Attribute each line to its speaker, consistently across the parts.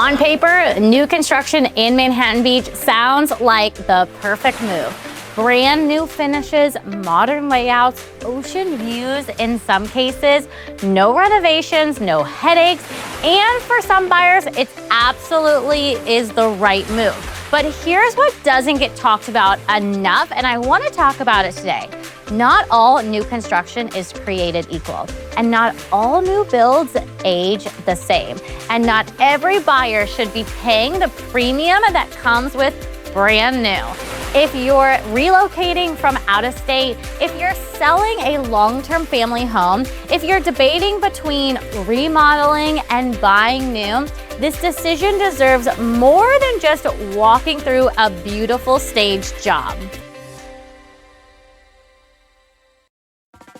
Speaker 1: On paper, new construction in Manhattan Beach sounds like the perfect move. Brand new finishes, modern layouts, ocean views in some cases, no renovations, no headaches, and for some buyers, it absolutely is the right move. But here's what doesn't get talked about enough, and I want to talk about it today. Not all new construction is created equal, and not all new builds age the same, and not every buyer should be paying the premium that comes with brand new. If you're relocating from out of state, if you're selling a long-term family home, if you're debating between remodeling and buying new, this decision deserves more than just walking through a beautiful staged job.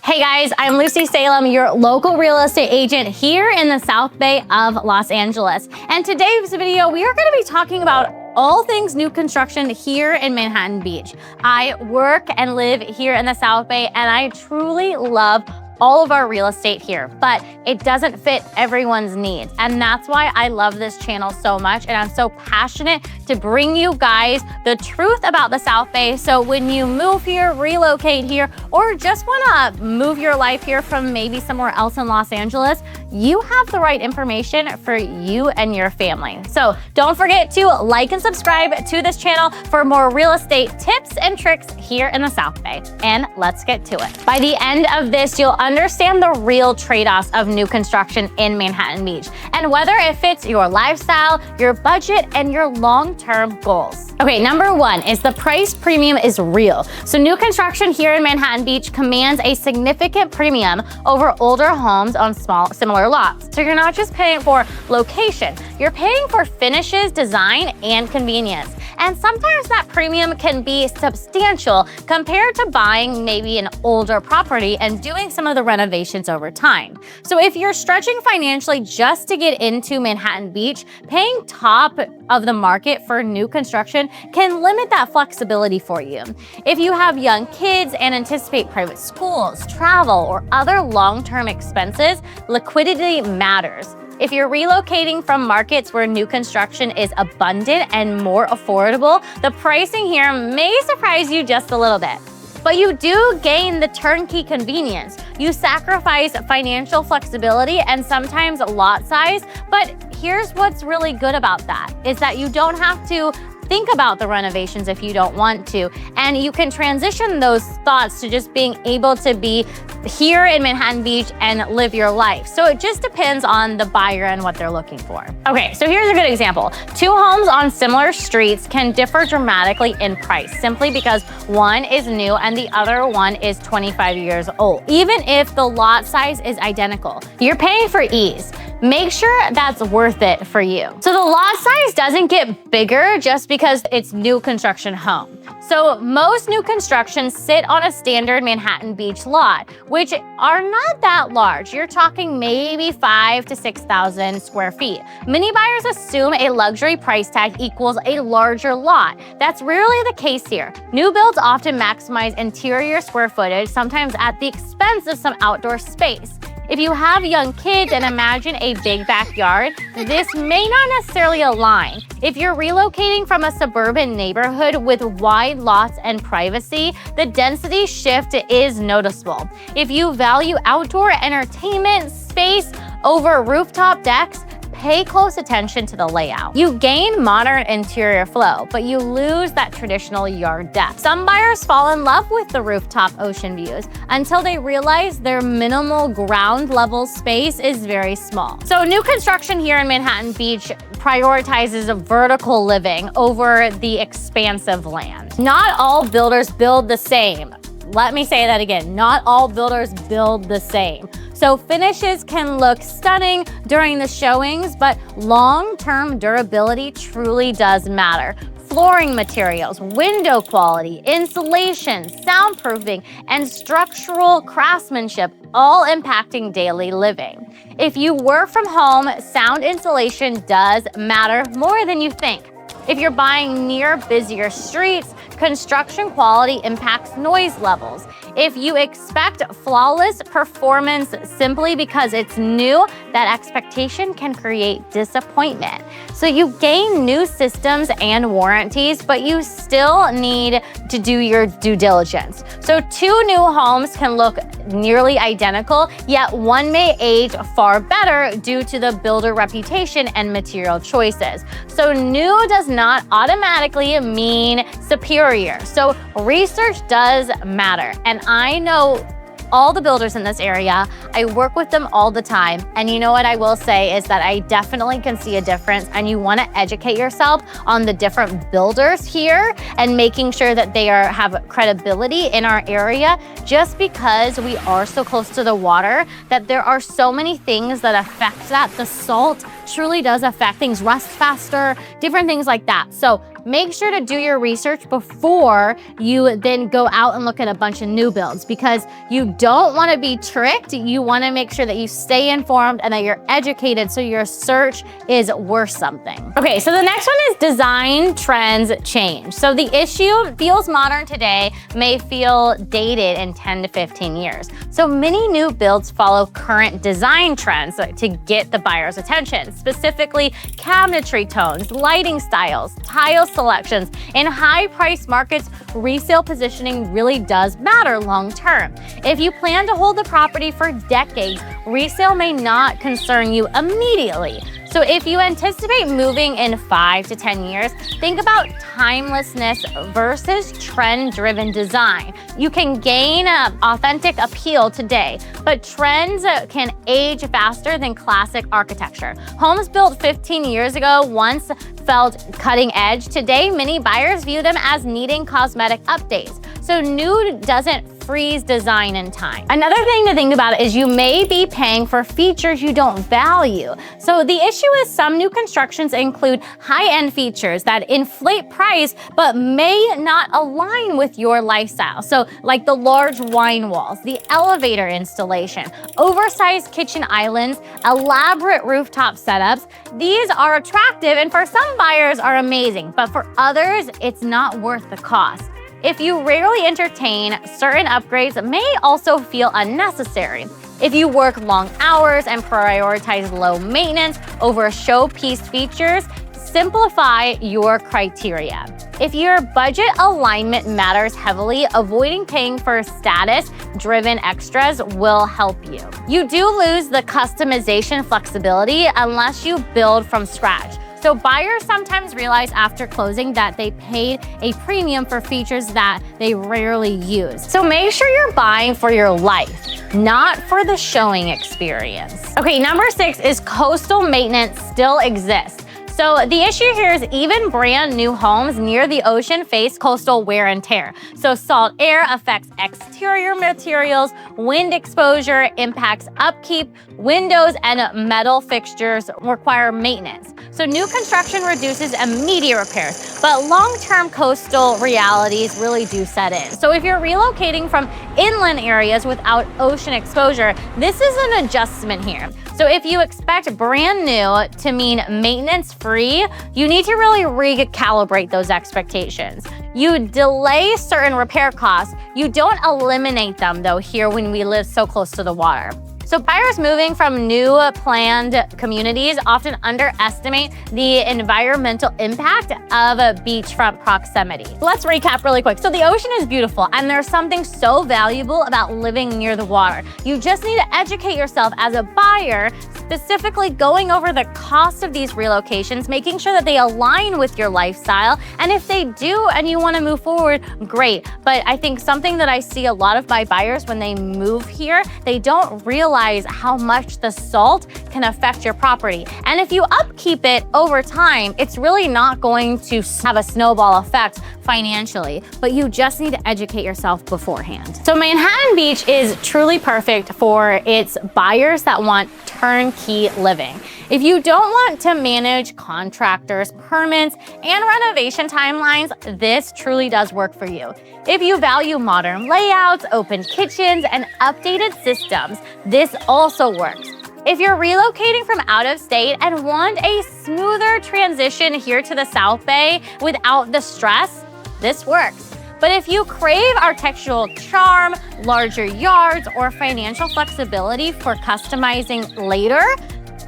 Speaker 1: Hey guys, I'm Lucy Salem, your local real estate agent here in the South Bay of Los Angeles. And today's video, we are going to be talking about all things new construction here in Manhattan Beach. I work and live here in the South Bay, and I truly love all of our real estate here, but it doesn't fit everyone's needs. And that's why I love this channel so much, and I'm so passionate to bring you guys the truth about the South Bay. So when you move here, relocate here, or just wanna move your life here from maybe somewhere else in Los Angeles, you have the right information for you and your family. So don't forget to like and subscribe to this channel for more real estate tips and tricks here in the South Bay. And let's get to it. By the end of this, you'll understand the real trade-offs of new construction in Manhattan Beach and whether it fits your lifestyle, your budget, and your long-term goals. Okay, number one is the price premium is real. So new construction here in Manhattan Beach commands a significant premium over older homes on similar lots. So you're not just paying for location, you're paying for finishes, design, and convenience. And sometimes that premium can be substantial compared to buying maybe an older property and doing some of the renovations over time. So if you're stretching financially just to get into Manhattan Beach, paying top of the market for new construction can limit that flexibility for you. If you have young kids and anticipate private schools, travel, or other long-term expenses, liquidity matters. If you're relocating from markets where new construction is abundant and more affordable, the pricing here may surprise you just a little bit. But you do gain the turnkey convenience. You sacrifice financial flexibility and sometimes lot size, but here's what's really good about that, is that you don't have to think about the renovations if you don't want to, and you can transition those thoughts to just being able to be here in Manhattan Beach and live your life. So it just depends on the buyer and what they're looking for. Okay, so here's a good example. Two homes on similar streets can differ dramatically in price simply because one is new and the other one is 25 years old, even if the lot size is identical. You're paying for ease. Make sure that's worth it for you. So the lot size doesn't get bigger just because it's new construction home. So most new constructions sit on a standard Manhattan Beach lot, which are not that large. You're talking maybe 5,000 to 6,000 square feet. Many buyers assume a luxury price tag equals a larger lot. That's rarely the case here. New builds often maximize interior square footage, sometimes at the expense of some outdoor space. If you have young kids and imagine a big backyard, this may not necessarily align. If you're relocating from a suburban neighborhood with wide lots and privacy, the density shift is noticeable. If you value outdoor entertainment space over rooftop decks, pay close attention to the layout. You gain modern interior flow, but you lose that traditional yard depth. Some buyers fall in love with the rooftop ocean views until they realize their minimal ground level space is very small. So new construction here in Manhattan Beach prioritizes vertical living over the expansive land. Not all builders build the same. Let me say that again, not all builders build the same. So finishes can look stunning during the showings, but long-term durability truly does matter. Flooring materials, window quality, insulation, soundproofing, and structural craftsmanship all impacting daily living. If you work from home, sound insulation does matter more than you think. If you're buying near busier streets, construction quality impacts noise levels. If you expect flawless performance simply because it's new, that expectation can create disappointment. So you gain new systems and warranties, but you still need to do your due diligence. So 2 new homes can look nearly identical, yet one may age far better due to the builder reputation and material choices. So new does not automatically mean superior. So research does matter. And I know all the builders in this area. I work with them all the time. And you know what I will say is that I definitely can see a difference, and you want to educate yourself on the different builders here and making sure that they have credibility in our area, just because we are so close to the water that there are so many things that affect that. The salt truly does affect things, rust faster, different things like that. So make sure to do your research before you then go out and look at a bunch of new builds, because you don't want to be tricked. You want to make sure that you stay informed and that you're educated so your search is worth something. Okay, so the next one is design trends change. So the issue feels modern today, may feel dated in 10 to 15 years. So many new builds follow current design trends to get the buyer's attention, specifically cabinetry tones, lighting styles, tile selections. In high-priced markets, resale positioning really does matter long-term. If you plan to hold the property for decades, resale may not concern you immediately. So if you anticipate moving in 5 to 10 years, think about timelessness versus trend-driven design. You can gain authentic appeal today, but trends can age faster than classic architecture. Homes built 15 years ago once felt cutting edge. Today, many buyers view them as needing cosmetic updates. So new doesn't freeze design in time. Another thing to think about is you may be paying for features you don't value. So the issue is some new constructions include high-end features that inflate price but may not align with your lifestyle. So like the large wine walls, the elevator installation, oversized kitchen islands, elaborate rooftop setups. These are attractive and for some buyers are amazing, but for others, it's not worth the cost. If you rarely entertain, certain upgrades may also feel unnecessary. If you work long hours and prioritize low maintenance over showpiece features, simplify your criteria. If your budget alignment matters heavily, avoiding paying for status-driven extras will help you. You do lose the customization flexibility unless you build from scratch. So buyers sometimes realize after closing that they paid a premium for features that they rarely use. So make sure you're buying for your life, not for the showing experience. Okay, number 6 is coastal maintenance still exists. So the issue here is even brand new homes near the ocean face coastal wear and tear. So salt air affects exterior materials, wind exposure impacts upkeep, windows and metal fixtures require maintenance. So new construction reduces immediate repairs, but long-term coastal realities really do set in. So if you're relocating from inland areas without ocean exposure, this is an adjustment here. So if you expect brand new to mean maintenance-free, you need to really recalibrate those expectations. You delay certain repair costs. You don't eliminate them though here when we live so close to the water. So buyers moving from new planned communities often underestimate the environmental impact of a beachfront proximity. Let's recap really quick. So the ocean is beautiful and there's something so valuable about living near the water. You just need to educate yourself as a buyer, specifically going over the cost of these relocations, making sure that they align with your lifestyle. And if they do and you want to move forward, great. But I think something that I see a lot of my buyers when they move here, they don't realize how much the salt can affect your property. And if you upkeep it over time, it's really not going to have a snowball effect financially, but you just need to educate yourself beforehand. So Manhattan Beach is truly perfect for its buyers that want turnkey living. If you don't want to manage contractors, permits, and renovation timelines, this truly does work for you. If you value modern layouts, open kitchens, and updated systems, this also works. If you're relocating from out of state and want a smoother transition here to the South Bay without the stress, this works. But if you crave architectural charm, larger yards, or financial flexibility for customizing later,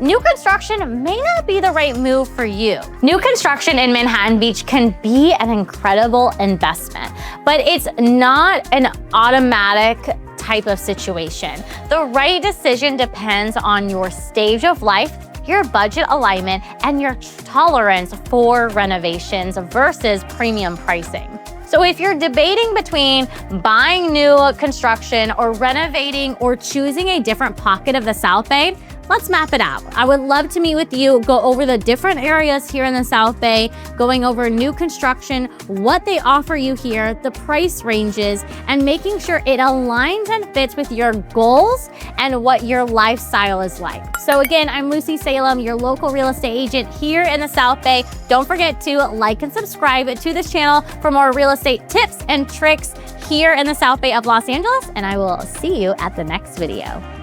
Speaker 1: new construction may not be the right move for you. New construction in Manhattan Beach can be an incredible investment, but it's not an automatic type of situation. The right decision depends on your stage of life, your budget alignment, and your tolerance for renovations versus premium pricing. So if you're debating between buying new construction or renovating or choosing a different pocket of the South Bay, let's map it out. I would love to meet with you, go over the different areas here in the South Bay, going over new construction, what they offer you here, the price ranges, and making sure it aligns and fits with your goals and what your lifestyle is like. So again, I'm Lucy Salem, your local real estate agent here in the South Bay. Don't forget to like and subscribe to this channel for more real estate tips and tricks here in the South Bay of Los Angeles, and I will see you at the next video.